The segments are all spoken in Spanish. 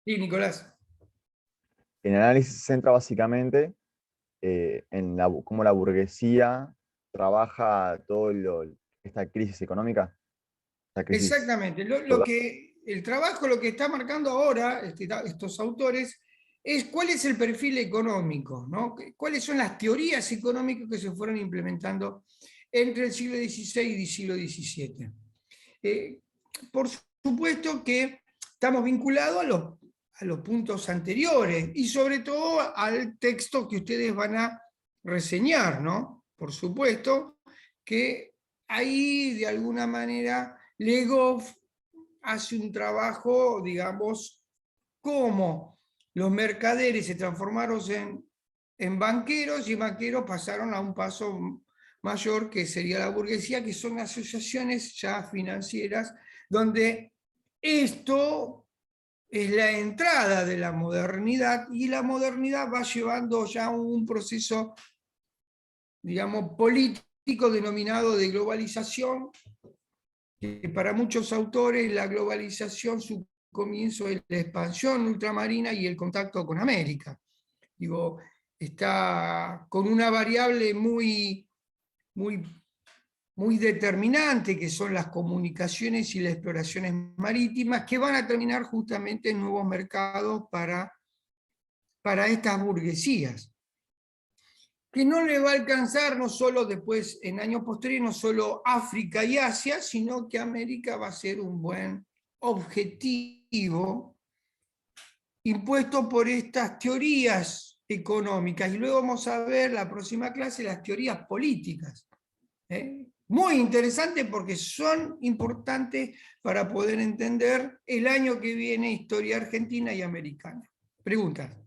Sí, Nicolás. El análisis se centra básicamente en cómo la burguesía trabaja esta crisis económica, esta crisis Exactamente. total. El trabajo, lo que está marcando ahora estos autores, es cuál es el perfil económico, ¿no? Cuáles son las teorías económicas que se fueron implementando entre el siglo XVI y el siglo XVII. Por supuesto que estamos vinculados a los puntos anteriores y sobre todo al texto que ustedes van a reseñar, ¿no? Por supuesto que ahí de alguna manera Legov hace un trabajo, digamos, cómo los mercaderes se transformaron en banqueros y banqueros pasaron a un paso mayor que sería la burguesía, que son asociaciones ya financieras, donde esto es la entrada de la modernidad y la modernidad va llevando ya un proceso, digamos, político denominado de globalización, que para muchos autores la globalización, su comienzo es la expansión ultramarina y el contacto con América. Digo, está con una variable muy, muy determinante, que son las comunicaciones y las exploraciones marítimas, que van a terminar justamente en nuevos mercados para estas burguesías, que no le va a alcanzar no solo después, en años posteriores, no solo África y Asia, sino que América va a ser un buen objetivo impuesto por estas teorías económicas. Y luego vamos a ver la próxima clase las teorías políticas. Muy interesante porque son importantes para poder entender el año que viene historia argentina y americana. Preguntas.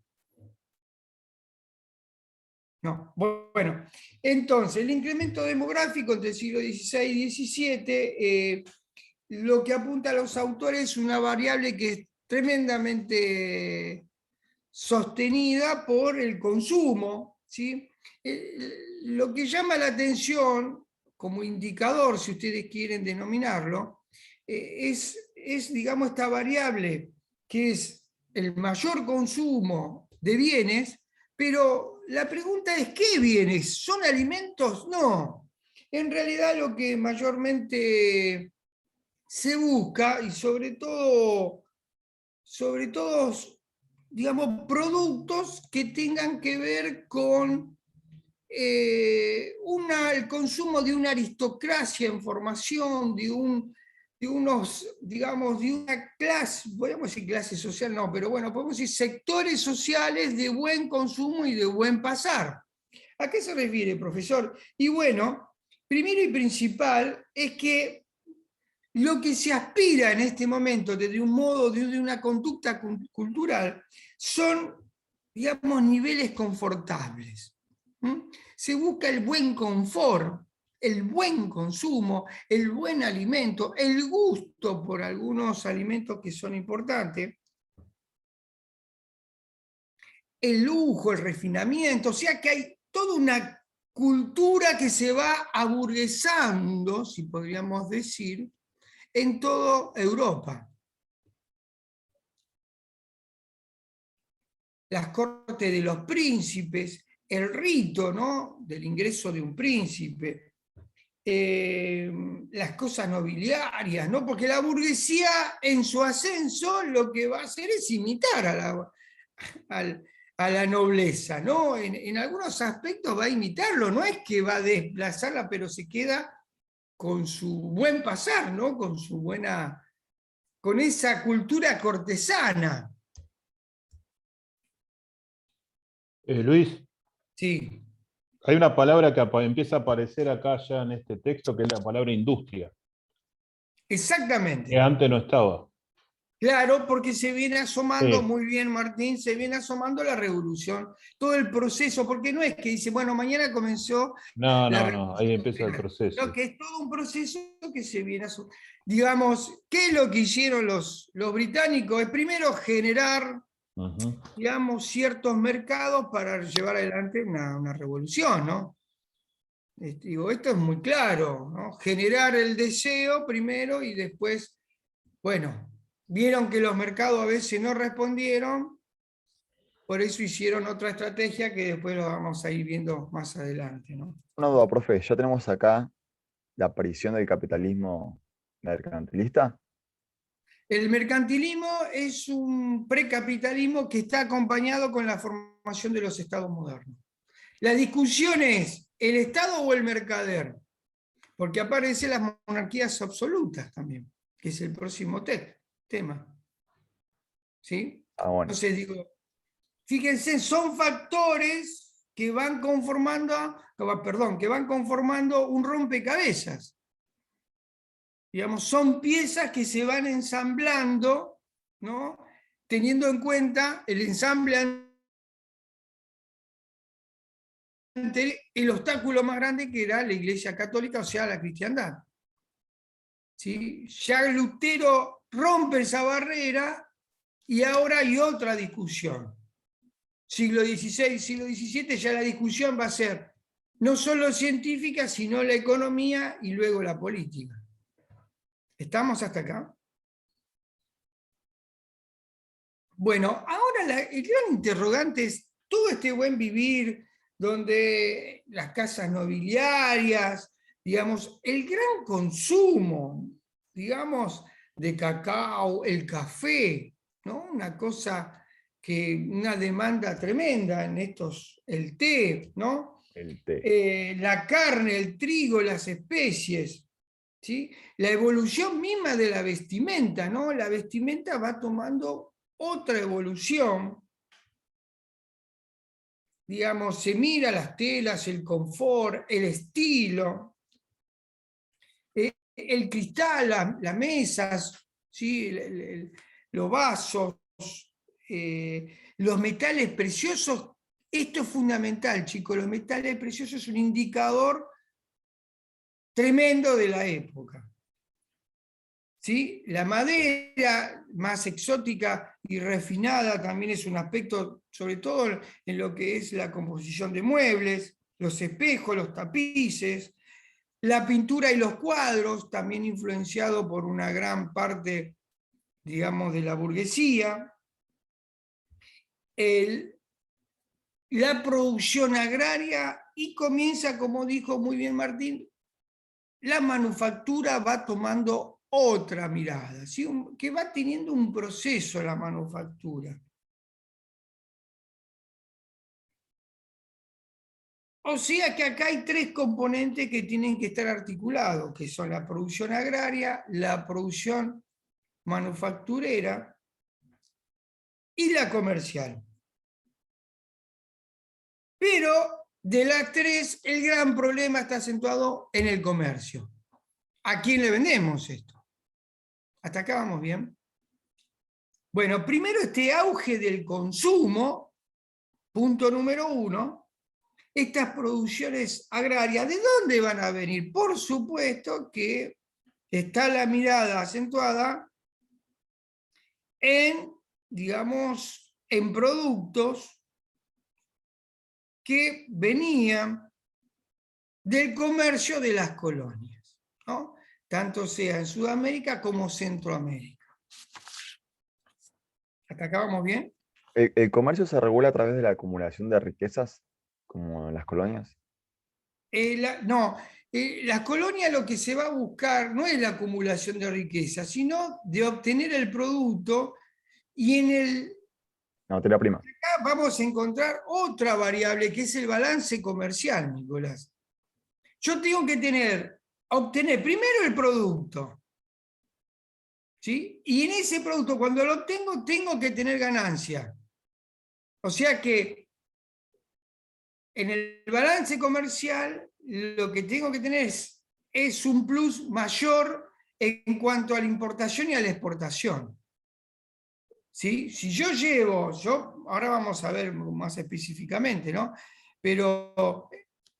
No. Bueno, entonces, el incremento demográfico entre el siglo XVI y XVII, lo que apunta a los autores es una variable que es tremendamente sostenida por el consumo, ¿sí? Lo que llama la atención como indicador, si ustedes quieren denominarlo, digamos, esta variable que es el mayor consumo de bienes, pero la pregunta es, ¿qué bienes? ¿Son alimentos? No. En realidad lo que mayormente se busca, y sobre todo, digamos, productos que tengan que ver con el consumo de una aristocracia en formación, digamos, de una clase, podemos decir clase social, no, pero bueno, podemos decir sectores sociales de buen consumo y de buen pasar. ¿A qué se refiere, profesor? Y bueno, primero y principal es que lo que se aspira en este momento desde un modo, desde una conducta cultural, son, digamos, niveles confortables. Se busca el buen confort, el buen consumo, el buen alimento, el gusto por algunos alimentos que son importantes, el lujo, el refinamiento, o sea que hay toda una cultura que se va aburguesando, si podríamos decir, en toda Europa. Las cortes de los príncipes, el rito, ¿no?, del ingreso de un príncipe, las cosas nobiliarias, ¿no?, porque la burguesía en su ascenso lo que va a hacer es imitar a la nobleza, ¿no? En algunos aspectos va a imitarlo, no es que va a desplazarla, pero se queda con su buen pasar, ¿no?, con esa cultura cortesana. Luis, Sí. hay una palabra que empieza a aparecer acá ya en este texto, que es la palabra industria, Exactamente. que antes no estaba. Claro, porque se viene asomando, Sí. muy bien Martín, se viene asomando la revolución, todo el proceso, porque no es que dice, bueno, mañana comenzó No, la no, no, ahí revolución, empieza el proceso. sino que es todo un proceso que se viene asomando. Digamos, ¿qué es lo que hicieron los británicos? Es primero generar, Ujú. digamos, ciertos mercados para llevar adelante una revolución, ¿no? Digo, esto es muy claro, ¿no? Generar el deseo primero y después, bueno, vieron que los mercados a veces no respondieron, por eso hicieron otra estrategia que después lo vamos a ir viendo más adelante, ¿no? Una duda, profe, ya tenemos acá la aparición del capitalismo mercantilista. El mercantilismo es un precapitalismo que está acompañado con la formación de los estados modernos. La discusión es, ¿el Estado o el mercader? Porque aparecen las monarquías absolutas también, que es el próximo tema. ¿Sí? Ah, bueno. Entonces digo, fíjense, son factores que van conformando, que van conformando un rompecabezas. Digamos, son piezas que se van ensamblando, ¿no? Teniendo en cuenta el ensamble ante el obstáculo más grande que era la Iglesia Católica, o sea, la cristiandad. ¿Sí? Ya Lutero rompe esa barrera y ahora hay otra discusión. Siglo XVI, siglo XVII, ya la discusión va a ser no solo científica, sino la economía y luego la política. ¿Estamos hasta acá? Bueno, ahora el gran interrogante es todo este buen vivir, donde las casas nobiliarias, digamos, el gran consumo, digamos, de cacao, el café, ¿no? Una cosa una demanda tremenda en estos, el té, ¿no? El té. La carne, el trigo, las especies, ¿sí? La evolución misma de la vestimenta, ¿no? La vestimenta va tomando otra evolución, digamos, se mira las telas, el confort, el estilo, el cristal, las mesas, ¿sí? Los vasos, los metales preciosos. Esto es fundamental, chicos, los metales preciosos es un indicador tremendo de la época. ¿Sí? La madera más exótica y refinada también es un aspecto, sobre todo en lo que es la composición de muebles, los espejos, los tapices, la pintura y los cuadros, también influenciado por una gran parte, digamos, de la burguesía, la producción agraria y comienza, como dijo muy bien Martín, la manufactura va tomando otra mirada, ¿sí? Que va teniendo un proceso la manufactura. O sea que acá hay tres componentes que tienen que estar articulados, que son la producción agraria, la producción manufacturera y la comercial. Pero de las tres, el gran problema está acentuado en el comercio. ¿A quién le vendemos esto? ¿Hasta acá vamos bien? Bueno, primero este auge del consumo, punto número 1, estas producciones agrarias, ¿de dónde van a venir? Por supuesto que está la mirada acentuada en, digamos, en productos que venían del comercio de las colonias, ¿no? Tanto sea en Sudamérica como Centroamérica. ¿Hasta acá vamos bien? ¿El comercio se regula a través de la acumulación de riquezas, como en las colonias? No, la colonia lo que se va a buscar no es la acumulación de riqueza, sino de obtener el producto y La materia prima. acá vamos a encontrar otra variable que es el balance comercial, Nicolás. Yo tengo que obtener primero el producto, ¿sí? Y en ese producto, cuando lo obtengo, tengo que tener ganancia. O sea que en el balance comercial lo que tengo que tener es un plus mayor en cuanto a la importación y a la exportación. ¿Sí? Si yo ahora vamos a ver más específicamente, ¿no? Pero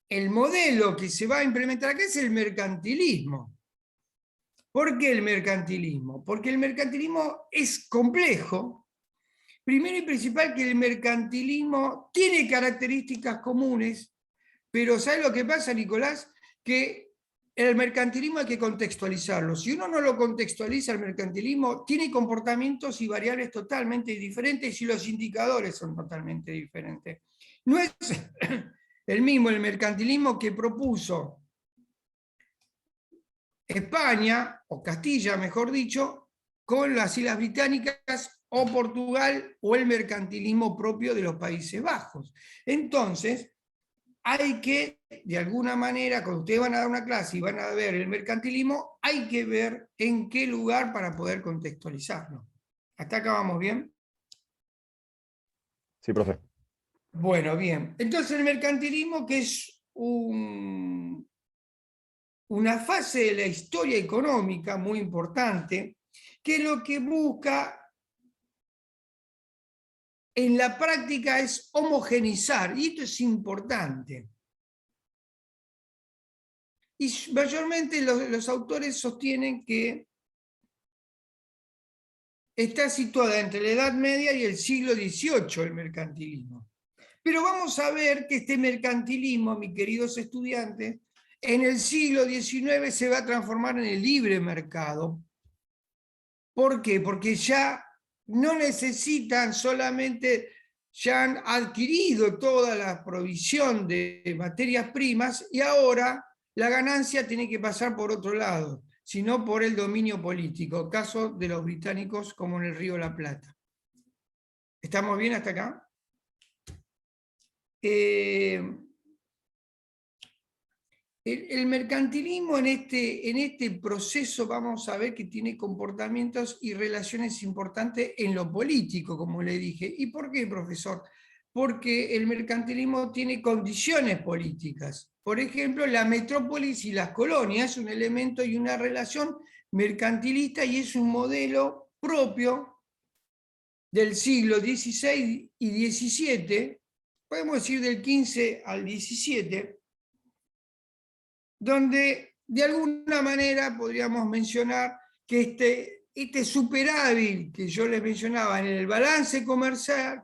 el modelo que se va a implementar acá es el mercantilismo. ¿Por qué el mercantilismo? Porque el mercantilismo es complejo. Primero y principal que el mercantilismo tiene características comunes, pero ¿sabes lo que pasa, Nicolás? Que el mercantilismo hay que contextualizarlo. Si uno no lo contextualiza, el mercantilismo tiene comportamientos y variables totalmente diferentes y los indicadores son totalmente diferentes. No es el mismo el mercantilismo que propuso España, o Castilla, mejor dicho, con las Islas Británicas o Portugal, o el mercantilismo propio de los Países Bajos. Entonces, hay que, de alguna manera, cuando ustedes van a dar una clase y van a ver el mercantilismo, hay que ver en qué lugar para poder contextualizarlo. ¿Hasta acá vamos bien? Sí, profe. Bueno, bien. Entonces el mercantilismo, que es una fase de la historia económica muy importante, que lo que busca en la práctica es homogeneizar, y esto es importante. Y mayormente los autores sostienen que está situada entre la Edad Media y el siglo XVIII el mercantilismo. Pero vamos a ver que este mercantilismo, mis queridos estudiantes, en el siglo XIX se va a transformar en el libre mercado. ¿Por qué? Porque ya no necesitan solamente, ya han adquirido toda la provisión de materias primas y ahora la ganancia tiene que pasar por otro lado, sino por el dominio político, caso de los británicos como en el Río de la Plata. ¿Estamos bien hasta acá? El mercantilismo en este proceso vamos a ver que tiene comportamientos y relaciones importantes en lo político, como le dije. ¿Y por qué, profesor? Porque el mercantilismo tiene condiciones políticas. Por ejemplo, la metrópolis y las colonias es un elemento y una relación mercantilista y es un modelo propio del siglo XVI y XVII, podemos decir del XV al XVII, donde de alguna manera podríamos mencionar que este superávit que yo les mencionaba en el balance comercial,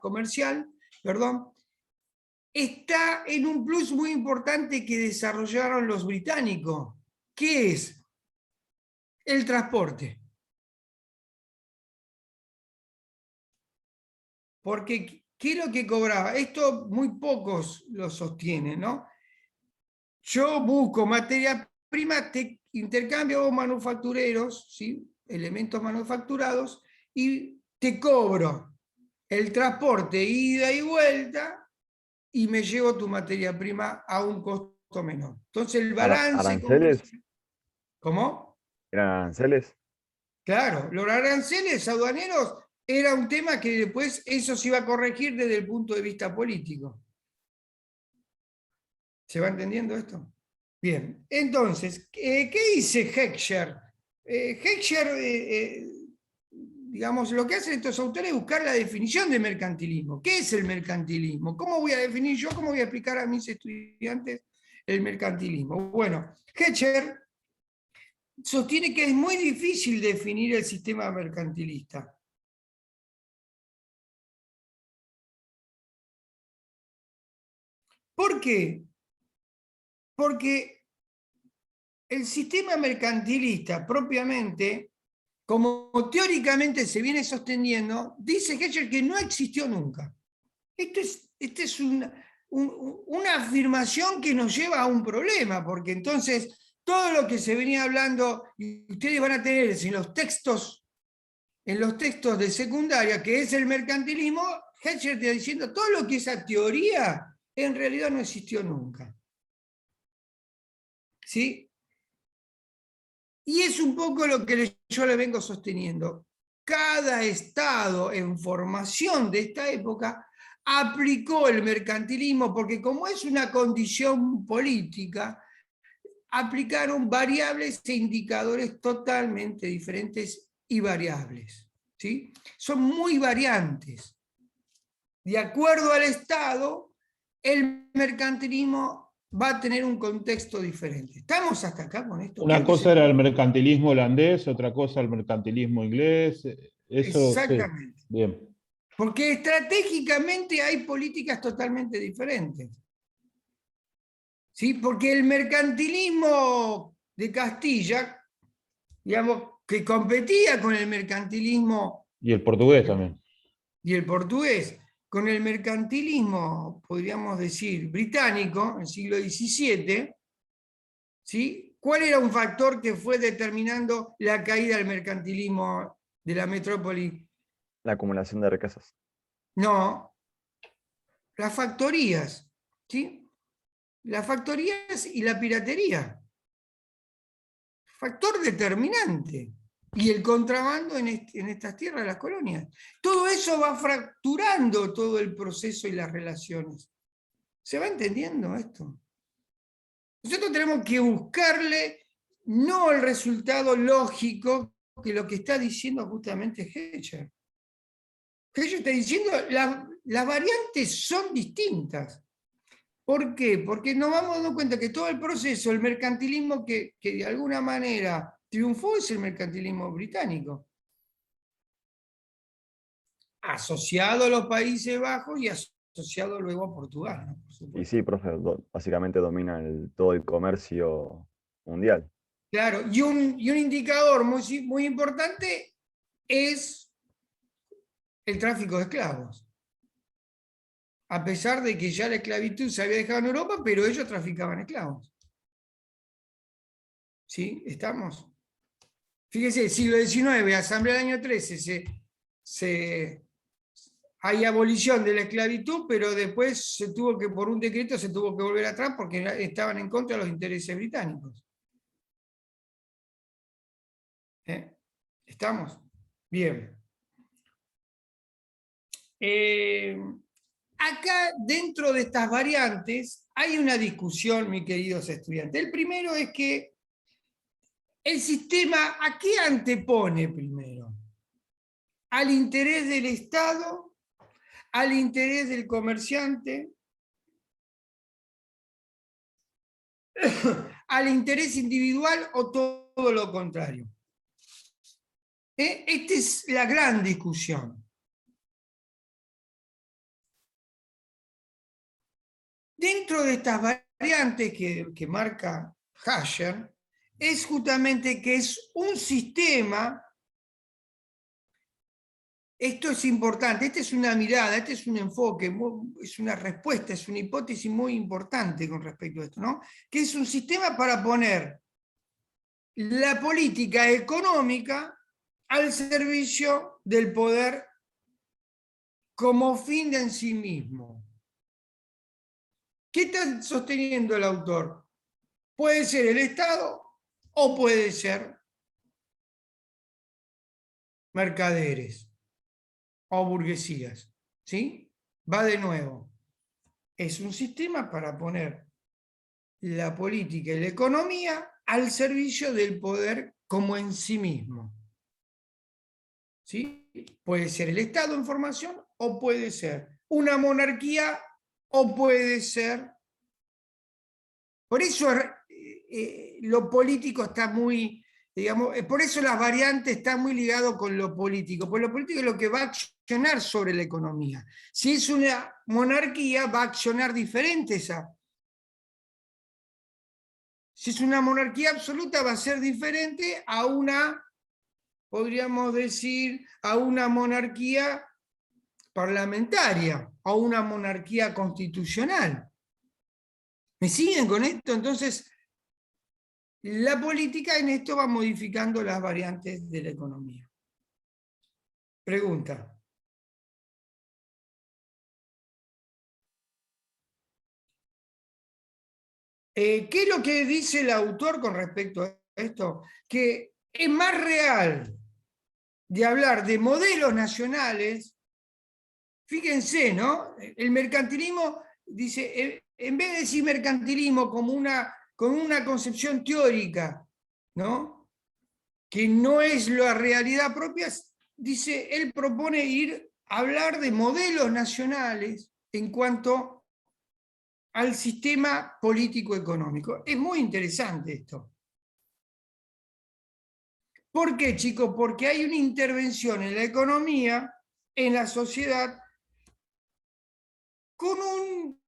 está en un plus muy importante que desarrollaron los británicos, que es el transporte. Porque, ¿qué es lo que cobraba? Esto muy pocos lo sostienen, ¿no? Yo busco materia prima, te intercambio manufactureros, ¿sí? Elementos manufacturados, y te cobro el transporte, ida y vuelta, y me llevo tu materia prima a un costo menor. Entonces el balance ¿Aranceles? comercial. ¿Cómo? ¿Eran aranceles? Claro, los aranceles aduaneros era un tema que después eso se iba a corregir desde el punto de vista político. ¿Se va entendiendo esto? Bien, entonces, ¿qué dice Heckscher? Heckscher, digamos, lo que hacen estos autores es buscar la definición de mercantilismo. ¿Qué es el mercantilismo? ¿Cómo voy a definir yo, cómo voy a explicar a mis estudiantes el mercantilismo? Bueno, Heckscher sostiene que es muy difícil definir el sistema mercantilista. ¿Por qué? Porque el sistema mercantilista propiamente, como teóricamente se viene sosteniendo, dice Heckscher que no existió nunca. Esta es una afirmación que nos lleva a un problema, porque entonces todo lo que se venía hablando, y ustedes van a tener en los textos de secundaria, que es el mercantilismo, Heckscher está diciendo todo lo que esa teoría en realidad no existió nunca. ¿Sí? Y es un poco lo que yo le vengo sosteniendo. Cada estado en formación de esta época aplicó el mercantilismo, porque como es una condición política, aplicaron variables e indicadores totalmente diferentes y variables. ¿Sí? Son muy variantes. De acuerdo al estado, el mercantilismo va a tener un contexto diferente. ¿Estamos hasta acá con esto? Una cosa era el mercantilismo holandés, otra cosa el mercantilismo inglés. Eso Exactamente. sí. Bien. Porque estratégicamente hay políticas totalmente diferentes. ¿Sí? Porque el mercantilismo de Castilla, digamos, que competía con el mercantilismo Y el portugués también. y el portugués, con el mercantilismo, podríamos decir, británico, en el siglo XVII, ¿sí? ¿Cuál era un factor que fue determinando la caída del mercantilismo de la metrópoli? La acumulación de riquezas. No, las factorías, ¿sí? Las factorías y la piratería. Factor determinante. Y el contrabando en estas tierras, las colonias. Todo eso va fracturando todo el proceso y las relaciones. ¿Se va entendiendo esto? Nosotros tenemos que buscarle no el resultado lógico que lo que está diciendo justamente Heschel. Heschel está diciendo las variantes son distintas. ¿Por qué? Porque nos vamos dando cuenta que todo el proceso, el mercantilismo que de alguna manera triunfó es el mercantilismo británico. Asociado a los Países Bajos y asociado luego a Portugal, ¿no? Por supuesto. Y sí, profe, básicamente domina todo el comercio mundial. Claro, y un indicador muy importante es el tráfico de esclavos. A pesar de que ya la esclavitud se había dejado en Europa, pero ellos traficaban esclavos. ¿Sí? ¿Estamos? Fíjese, siglo XIX, Asamblea del año 13, hay abolición de la esclavitud, pero después por un decreto se tuvo que volver atrás porque estaban en contra de los intereses británicos. ¿Estamos? Bien. Acá, dentro de estas variantes, hay una discusión, mis queridos estudiantes. El primero es que el sistema, ¿a qué antepone primero? ¿Al interés del Estado? ¿Al interés del comerciante? ¿Al interés individual o todo lo contrario? Esta es la gran discusión. Dentro de estas variantes que marca Heschel, es justamente que es un sistema, esto es importante, esta es una mirada, este es un enfoque, es una respuesta, es una hipótesis muy importante con respecto a esto, ¿no? Que es un sistema para poner la política económica al servicio del poder como fin de en sí mismo. ¿Qué está sosteniendo el autor? Puede ser el Estado o puede ser mercaderes o burguesías. ¿Sí? Va de nuevo. Es un sistema para poner la política y la economía al servicio del poder como en sí mismo. ¿Sí? Puede ser el Estado en formación o puede ser una monarquía o puede ser... Por eso lo político está muy, digamos, por eso las variantes están muy ligadas con lo político, porque lo político es lo que va a accionar sobre la economía. Si es una monarquía, va a accionar diferente esa. Si es una monarquía absoluta, va a ser diferente a una, podríamos decir, a una monarquía parlamentaria, a una monarquía constitucional. ¿Me siguen con esto? Entonces, la política en esto va modificando las variantes de la economía. Pregunta. ¿Qué es lo que dice el autor con respecto a esto? Que es más real de hablar de modelos nacionales. Fíjense, ¿no? El mercantilismo, dice, en vez de decir mercantilismo como con una concepción teórica, ¿no? Que no es la realidad propia, dice, él propone hablar de modelos nacionales en cuanto al sistema político-económico. Es muy interesante esto. ¿Por qué, chicos? Porque hay una intervención en la economía, en la sociedad, con un